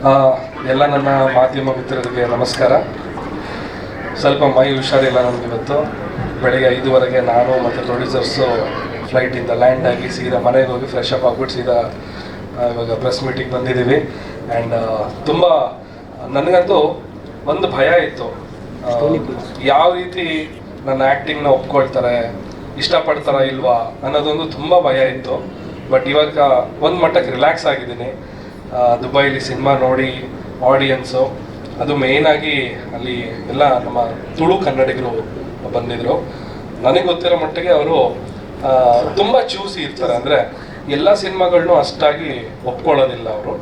ಎಲ್ಲ ನನ್ನ ಮಾಧ್ಯಮ ಮಿತ್ರರಿಗೆ ನಮಸ್ಕಾರ. ಸ್ವಲ್ಪ ಮೈ ಹುಷಾರಿಲ್ಲ ನನಗೆ. ಇವತ್ತು ಬೆಳಗ್ಗೆ 5:15 ನಾನು ಮತ್ತು ಪ್ರೊಡ್ಯೂಸರ್ಸು ಫ್ಲೈಟಿಂದ ಲ್ಯಾಂಡ್ ಆಗಿ ಸೀದಾ ಮನೆಗೆ ಹೋಗಿ ಫ್ರೆಶ್ ಅಪ್ ಆಗಿಬಿಟ್ಟು ಸೀದಾ ಇವಾಗ ಪ್ರೆಸ್ ಮೀಟಿಂಗ್ ಬಂದಿದ್ದೀವಿ. ಆ್ಯಂಡ್ ತುಂಬ ನನಗಂತೂ ಒಂದು ಭಯ ಇತ್ತು, ಯಾವ ರೀತಿ ನನ್ನ ಆ್ಯಕ್ಟಿಂಗ್ನ ಒಪ್ಕೊಳ್ತಾರೆ, ಇಷ್ಟಪಡ್ತಾರ ಇಲ್ವಾ ಅನ್ನೋದೊಂದು ತುಂಬ ಭಯ ಇತ್ತು. ಬಟ್ ಇವಾಗ ಒಂದು ಮಟ್ಟಕ್ಕೆ ರಿಲ್ಯಾಕ್ಸ್ ಆಗಿದ್ದೀನಿ. ದುಬೈಲಿ ಸಿನಿಮಾ ನೋಡಿ ಆಡಿಯನ್ಸು, ಅದು ಮೇಯ್ನಾಗಿ ಅಲ್ಲಿ ಎಲ್ಲ ನಮ್ಮ ತುಳು ಕನ್ನಡಿಗರು ಬಂದಿದ್ದರು. ನನಗೆ ಗೊತ್ತಿರೋ ಮಟ್ಟಿಗೆ ಅವರು ತುಂಬ ಚೂಸಿ ಇರ್ತಾರೆ, ಅಂದರೆ ಎಲ್ಲ ಸಿನಿಮಾಗಳನ್ನೂ ಅಷ್ಟಾಗಿ ಒಪ್ಕೊಳ್ಳೋದಿಲ್ಲ ಅವರು.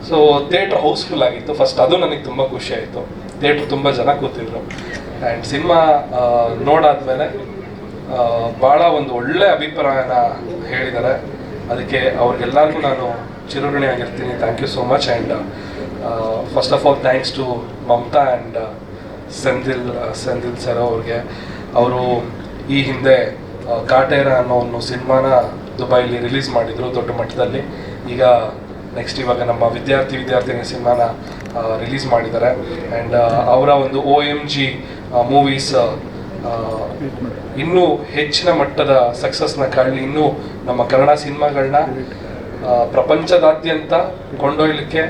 ಸೊ ಥಿಯೇಟ್ರ್ ಹೌಸ್ಫುಲ್ ಆಗಿತ್ತು ಫಸ್ಟ್, ಅದು ನನಗೆ ತುಂಬ ಖುಷಿ ಆಯಿತು. ಥಿಯೇಟ್ರ್ ತುಂಬ ಜನ ಕೂತಿದ್ರು. ಆ್ಯಂಡ್ ಸಿನಿಮಾ ನೋಡಾದ್ಮೇಲೆ ಭಾಳ ಒಂದು ಒಳ್ಳೆ ಅಭಿಪ್ರಾಯನ ಹೇಳಿದ್ದಾರೆ. ಅದಕ್ಕೆ ಅವ್ರಿಗೆಲ್ಲರಿಗೂ ನಾನು ಚಿರಋಣಿ ಆಗಿರ್ತೀನಿ. Thank you so much. And first of all thanks to Mamata and Sendil sir ಅವ್ರಿಗೆ. ಅವರು ಈ ಹಿಂದೆ ಕಾಟೇರ ಅನ್ನೋ ಒಂದು ಸಿನಿಮಾನ ದುಬೈಲಿ ರಿಲೀಸ್ ಮಾಡಿದರು ದೊಡ್ಡ ಮಟ್ಟದಲ್ಲಿ. ಈಗ ನೆಕ್ಸ್ಟ್ ಇವಾಗ ನಮ್ಮ ವಿದ್ಯಾರ್ಥಿನಿ ಸಿನಿಮಾನ ರಿಲೀಸ್ ಮಾಡಿದ್ದಾರೆ. ಆ್ಯಂಡ್ ಅವರ ಒಂದು OMG ಮೂವೀಸ್ ಇನ್ನೂ ಹೆಚ್ಚಿನ ಮಟ್ಟದ ಸಕ್ಸಸ್ನ ಕಾಣಲಿ, ಇನ್ನೂ ನಮ್ಮ ಕನ್ನಡ ಸಿನಿಮಾಗಳನ್ನ ಪ್ರಪಂಚದಾದ್ಯಂತ ಕೊಂಡೊಯ್ಯಲಿಕ್ಕೆ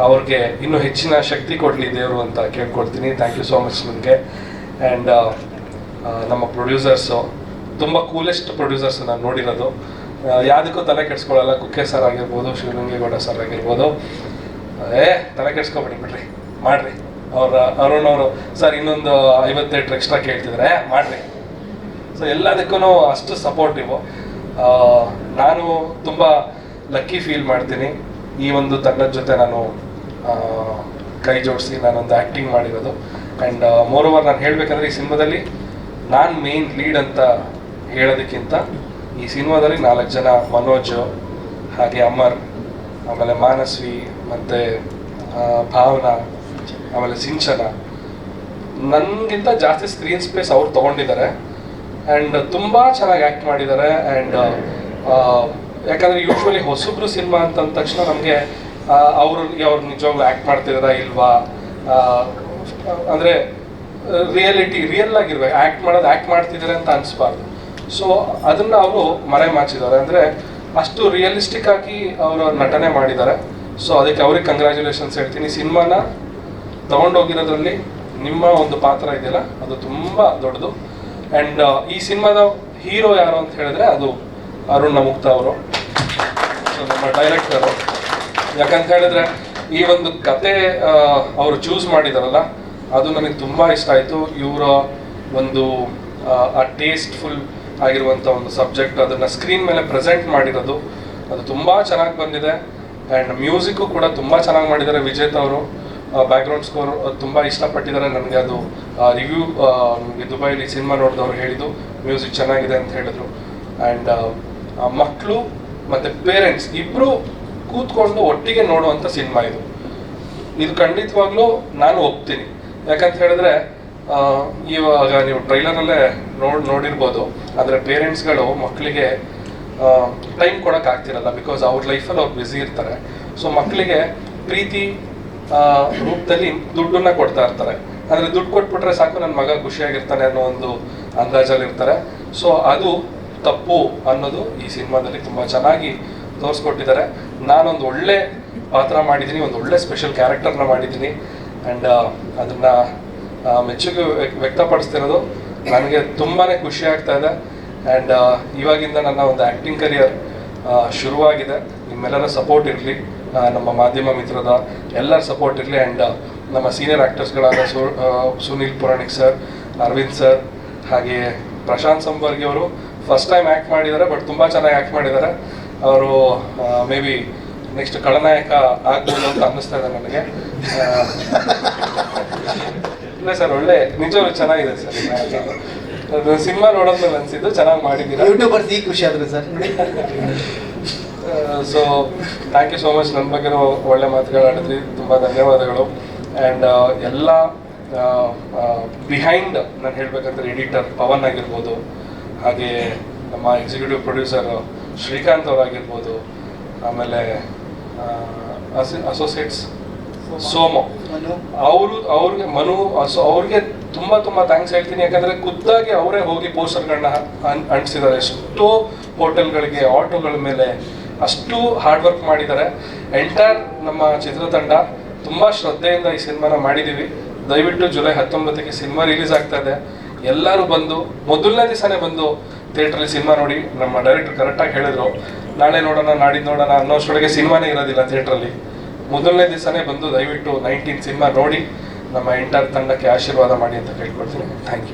ಅವ್ರಿಗೆ ಇನ್ನೂ ಹೆಚ್ಚಿನ ಶಕ್ತಿ ಕೊಡಲಿ ದೇವರು ಅಂತ ಕೇಳ್ಕೊಳ್ತೀನಿ. ಥ್ಯಾಂಕ್ ಯು ಸೋ ಮಚ್ ನಿಮಗೆ. ಆ್ಯಂಡ್ ನಮ್ಮ ಪ್ರೊಡ್ಯೂಸರ್ಸು ತುಂಬ ಕೂಲೆಸ್ಟ್ ಪ್ರೊಡ್ಯೂಸರ್ಸ್ ನಾನು ನೋಡಿರೋದು. ಯಾವುದಕ್ಕೂ ತಲೆ ಕೆಡಿಸ್ಕೊಳ್ಳಲ್ಲ. ಕುಕ್ಕೆ ಸರ್ ಆಗಿರ್ಬೋದು, ಶಿವಲಿಂಗೇಗೌಡ ಸರ್ ಆಗಿರ್ಬೋದು, ತಲೆ ಕೆಡಿಸ್ಕೊಬೇಡಿ, ಬಿಡ್ರಿ, ಮಾಡಿರಿ. ಅರುಣ್ ಅವರು ಸರ್ ಇನ್ನೊಂದು 50 ಥಿಯೇಟ್ರ್ ಎಕ್ಸ್ಟ್ರಾ ಕೇಳ್ತಿದ್ರೆ ಮಾಡಿರಿ. ಸೊ ಎಲ್ಲದಕ್ಕೂ ಅಷ್ಟು ಸಪೋರ್ಟಿವು. ನಾನು ತುಂಬ ಲಕ್ಕಿ ಫೀಲ್ ಮಾಡ್ತೀನಿ ಈ ಒಂದು ತಂಡದ ಜೊತೆ ನಾನು ಕೈ ಜೋಡಿಸಿ ನಾನೊಂದು ಆ್ಯಕ್ಟಿಂಗ್ ಮಾಡಿರೋದು. ಆ್ಯಂಡ್ ಮೋರೋವರ್ ನಾನು ಹೇಳಬೇಕಂದ್ರೆ ಈ ಸಿನಿಮಾದಲ್ಲಿ ನಾನು ಮೇನ್ ಲೀಡ್ ಅಂತ ಹೇಳೋದಕ್ಕಿಂತ ಈ ಸಿನಿಮಾದಲ್ಲಿ 4 ಜನ, ಮನೋಜ್, ಹಾಗೆ ಅಮರ್, ಆಮೇಲೆ ಮಾನಸ್ವಿ, ಮತ್ತು ಭಾವನಾ, ಆಮೇಲೆ ಸಿಂಚನ, ನನಗಿಂತ ಜಾಸ್ತಿ ಸ್ಕ್ರೀನ್ ಸ್ಪೇಸ್ ಅವ್ರು ತೊಗೊಂಡಿದ್ದಾರೆ. ಆ್ಯಂಡ್ ತುಂಬ ಚೆನ್ನಾಗಿ ಆ್ಯಕ್ಟ್ ಮಾಡಿದ್ದಾರೆ. ಆ್ಯಂಡ್ ಯಾಕಂದರೆ ಯೂಶ್ವಲಿ ಹೊಸಬ್ರು ಸಿನಿಮಾ ಅಂತಂದ ತಕ್ಷಣ ನಮಗೆ ಅವ್ರು ನಿಜವಾಗ್ಲೂ ಆ್ಯಕ್ಟ್ ಮಾಡ್ತಿದ್ದಾರಾ ಇಲ್ವಾ, ಅಂದರೆ ರಿಯಲ್ ಆಗಿರ್ಬೇಕು. ಆ್ಯಕ್ಟ್ ಮಾಡ್ತಿದ್ದಾರೆ ಅಂತ ಅನಿಸ್ಬಾರ್ದು. ಸೊ ಅದನ್ನು ಅವರು ಮರೆಮಾಚಿದ್ದಾರೆ, ಅಂದರೆ ಅಷ್ಟು ರಿಯಲಿಸ್ಟಿಕ್ ಆಗಿ ಅವರು ನಟನೆ ಮಾಡಿದ್ದಾರೆ. ಸೊ ಅದಕ್ಕೆ ಅವ್ರಿಗೆ ಕಂಗ್ರ್ಯಾಚುಲೇಷನ್ಸ್ ಹೇಳ್ತೀನಿ. ಸಿನಿಮಾನ ತೊಗೊಂಡೋಗಿರೋದ್ರಲ್ಲಿ ನಿಮ್ಮ ಒಂದು ಪಾತ್ರ ಇದೆಯಲ್ಲ ಅದು ತುಂಬ ದೊಡ್ಡದು. ಆ್ಯಂಡ್ ಈ ಸಿನಿಮಾದ ಹೀರೋ ಯಾರು ಅಂತ ಹೇಳಿದ್ರೆ ಅದು ಅರುಣ್ ನಮುಕ್ತಾ ಅವರು, ಸೊ ನಮ್ಮ ಡೈರೆಕ್ಟರು. ಯಾಕಂತ ಹೇಳಿದ್ರೆ ಈ ಒಂದು ಕತೆ ಅವರು ಚೂಸ್ ಮಾಡಿದಾರಲ್ಲ ಅದು ನನಗೆ ತುಂಬ ಇಷ್ಟ ಆಯಿತು. ಇವರ ಒಂದು ಆ ಟೇಸ್ಟ್ಫುಲ್ ಆಗಿರುವಂಥ ಒಂದು ಸಬ್ಜೆಕ್ಟ್, ಅದನ್ನು ಸ್ಕ್ರೀನ್ ಮೇಲೆ ಪ್ರೆಸೆಂಟ್ ಮಾಡಿರೋದು ಅದು ತುಂಬ ಚೆನ್ನಾಗಿ ಬಂದಿದೆ. ಆ್ಯಂಡ್ ಮ್ಯೂಸಿಕ್ಕು ಕೂಡ ತುಂಬ ಚೆನ್ನಾಗಿ ಮಾಡಿದ್ದಾರೆ. ವಿಜೇತ್ ಅವರು ಬ್ಯಾಕ್ಗ್ರೌಂಡ್ ಸ್ಕೋರ್ ತುಂಬ ಇಷ್ಟಪಟ್ಟಿದ್ದಾರೆ. ನನಗೆ ಅದು ರಿವ್ಯೂ ನನಗೆ ದುಬೈಲಿ ಸಿನಿಮಾ ನೋಡಿದವ್ರು ಹೇಳಿದ್ದು ಮ್ಯೂಸಿಕ್ ಚೆನ್ನಾಗಿದೆ ಅಂತ ಹೇಳಿದ್ರು. ಆ್ಯಂಡ್ ಮಕ್ಕಳು ಮತ್ತು ಪೇರೆಂಟ್ಸ್ ಇಬ್ಬರು ಕೂತ್ಕೊಂಡು ಒಟ್ಟಿಗೆ ನೋಡುವಂಥ ಸಿನಿಮಾ ಇದು ಖಂಡಿತವಾಗ್ಲೂ ನಾನು ಒಪ್ತೀನಿ. ಯಾಕಂತ ಹೇಳಿದ್ರೆ ಇವಾಗ ನೀವು ಟ್ರೈಲರಲ್ಲೇ ನೋಡಿರ್ಬೋದು, ಆದರೆ ಪೇರೆಂಟ್ಸ್ಗಳು ಮಕ್ಕಳಿಗೆ ಟೈಮ್ ಕೊಡೋಕ್ಕಾಗ್ತಿರಲ್ಲ, ಬಿಕಾಸ್ ಅವ್ರ ಲೈಫಲ್ಲಿ ಅವ್ರು ಬ್ಯುಸಿ ಇರ್ತಾರೆ. ಸೊ ಮಕ್ಕಳಿಗೆ ಪ್ರೀತಿ ರೂಪದಲ್ಲಿ ದುಡ್ಡನ್ನ ಕೊಡ್ತಾ ಇರ್ತಾರೆ. ಅಂದರೆ ದುಡ್ಡು ಕೊಟ್ಬಿಟ್ರೆ ಸಾಕು, ನನ್ನ ಮಗ ಖುಷಿಯಾಗಿರ್ತಾನೆ ಅನ್ನೋ ಒಂದು ಅಂದಾಜಲ್ಲಿ ಇರ್ತಾರೆ. ಸೊ ಅದು ತಪ್ಪು ಅನ್ನೋದು ಈ ಸಿನಿಮಾದಲ್ಲಿ ತುಂಬ ಚೆನ್ನಾಗಿ ತೋರಿಸ್ಕೊಟ್ಟಿದ್ದಾರೆ. ನಾನೊಂದು ಒಳ್ಳೆ ಪಾತ್ರ ಮಾಡಿದ್ದೀನಿ, ಒಂದು ಒಳ್ಳೆ ಸ್ಪೆಷಲ್ ಕ್ಯಾರೆಕ್ಟರ್ನ ಮಾಡಿದ್ದೀನಿ. ಆ್ಯಂಡ್ ಅದನ್ನು ಮೆಚ್ಚುಗೆ ವ್ಯಕ್ತಪಡಿಸ್ತಿರೋದು ನನಗೆ ತುಂಬಾ ಖುಷಿ ಆಗ್ತಾ ಇದೆ. ಆ್ಯಂಡ್ ಇವಾಗಿಂದ ನನ್ನ ಒಂದು ಆ್ಯಕ್ಟಿಂಗ್ ಕರಿಯರ್ ಶುರುವಾಗಿದೆ. ನಿಮ್ಮೆಲ್ಲರ ಸಪೋರ್ಟ್ ಇರಲಿ, ನಮ್ಮ ಮಾಧ್ಯಮ ಮಿತ್ರದ ಎಲ್ಲರ ಸಪೋರ್ಟ್ ಇರಲಿ. ಆ್ಯಂಡ್ ನಮ್ಮ ಸೀನಿಯರ್ ಆ್ಯಕ್ಟರ್ಸ್ಗಳಾದ ಸುನೀಲ್ ಪುರಾಣಿಕ್ ಸರ್, ಅರವಿಂದ್ ಸರ್, ಹಾಗೆ ಪ್ರಶಾಂತ್ ಸಂಬರ್ಗಿ ಅವರು ಫಸ್ಟ್ ಟೈಮ್ ಆ್ಯಕ್ಟ್ ಮಾಡಿದ್ದಾರೆ, ಬಟ್ ತುಂಬ ಚೆನ್ನಾಗಿ ಆ್ಯಕ್ಟ್ ಮಾಡಿದ್ದಾರೆ. ಅವರು ಮೇ ಬಿ ನೆಕ್ಸ್ಟ್ ಖಳನಾಯಕ ಆಗ್ಬೋದು ಅಂತ ಅನ್ನಿಸ್ತಾ ಇದೆ ನನಗೆ. ಇಲ್ಲ ಸರ್, ಒಳ್ಳೆ ನಿಜವಾಗ್ಲೂ ಚೆನ್ನಾಗಿದೆ ಸರ್. ಸಿನಿಮಾ ನೋಡೋದ್ಮೇಲೆ ಅನಿಸಿದ್ದು ಚೆನ್ನಾಗಿ ಮಾಡಿದ್ದೀರಾ. ಯೂಟ್ಯೂಬರ್ಸ್ ಈಗ ಖುಷಿ ಆದ್ರೆ sir. So thank you so much. ನನ್ನ ಬಗ್ಗೆ ಒಳ್ಳೆ ಮಾತುಗಳಾಡಿದ್ರಿ, ತುಂಬ ಧನ್ಯವಾದಗಳು. ಆ್ಯಂಡ್ ಎಲ್ಲ ಬಿಹೈಂಡ್ ನಾನು ಹೇಳಬೇಕಂದ್ರೆ ಎಡಿಟರ್ ಪವನ್ ಆಗಿರ್ಬೋದು, ಹಾಗೆ ನಮ್ಮ ಎಕ್ಸಿಕ್ಯೂಟಿವ್ ಪ್ರೊಡ್ಯೂಸರ್ ಶ್ರೀಕಾಂತ್ ಅವರಾಗಿರ್ಬೋದು, ಆಮೇಲೆ ಅಸೋಸಿಯೇಟ್ಸ್ ಸೋಮು ಅವ್ರಿಗೆ ಮನು ಅವ್ರಿಗೆ ತುಂಬ ಥ್ಯಾಂಕ್ಸ್ ಹೇಳ್ತೀನಿ. ಯಾಕಂದರೆ ಖುದ್ದಾಗಿ ಅವರೇ ಹೋಗಿ ಪೋಸ್ಟರ್ಗಳನ್ನ ಅಂಟಿಸಿದ್ದಾರೆ. ಎಷ್ಟೋ ಹೋಟೆಲ್ಗಳಿಗೆ, ಆಟೋಗಳ ಮೇಲೆ ಅಷ್ಟು ಹಾರ್ಡ್ ವರ್ಕ್ ಮಾಡಿದ್ದಾರೆ. ಎಂಟೈರ್ ನಮ್ಮ ಚಿತ್ರತಂಡ ತುಂಬ ಶ್ರದ್ಧೆಯಿಂದ ಈ ಸಿನಿಮಾನ ಮಾಡಿದ್ದೀವಿ. ದಯವಿಟ್ಟು ಜುಲೈ 19ಕ್ಕೆ ಸಿನಿಮಾ ರಿಲೀಸ್ ಆಗ್ತಾ ಇದೆ. ಎಲ್ಲರೂ ಬಂದು ಮೊದಲನೇ ದಿವಸನೇ ಬಂದು ಥಿಯೇಟ್ರಲ್ಲಿ ಸಿನಿಮಾ ನೋಡಿ. ನಮ್ಮ ಡೈರೆಕ್ಟರ್ ಕರೆಕ್ಟಾಗಿ ಹೇಳಿದ್ರು, ನಾಳೆ ನೋಡೋಣ, ನಾಡಿದ್ದು ನೋಡೋಣ ಅನ್ನೋಷ್ಟೊಳಗೆ ಸಿನಿಮಾನೇ ಇರೋದಿಲ್ಲ ಥಿಯೇಟ್ರಲ್ಲಿ. ಮೊದಲನೇ ದಿವಸನೇ ಬಂದು ದಯವಿಟ್ಟು 19 ಸಿನಿಮಾ ನೋಡಿ ನಮ್ಮ ಎಂಟೈರ್ ತಂಡಕ್ಕೆ ಆಶೀರ್ವಾದ ಮಾಡಿ ಅಂತ ಕೇಳ್ಕೊಳ್ತೀನಿ. Thank you.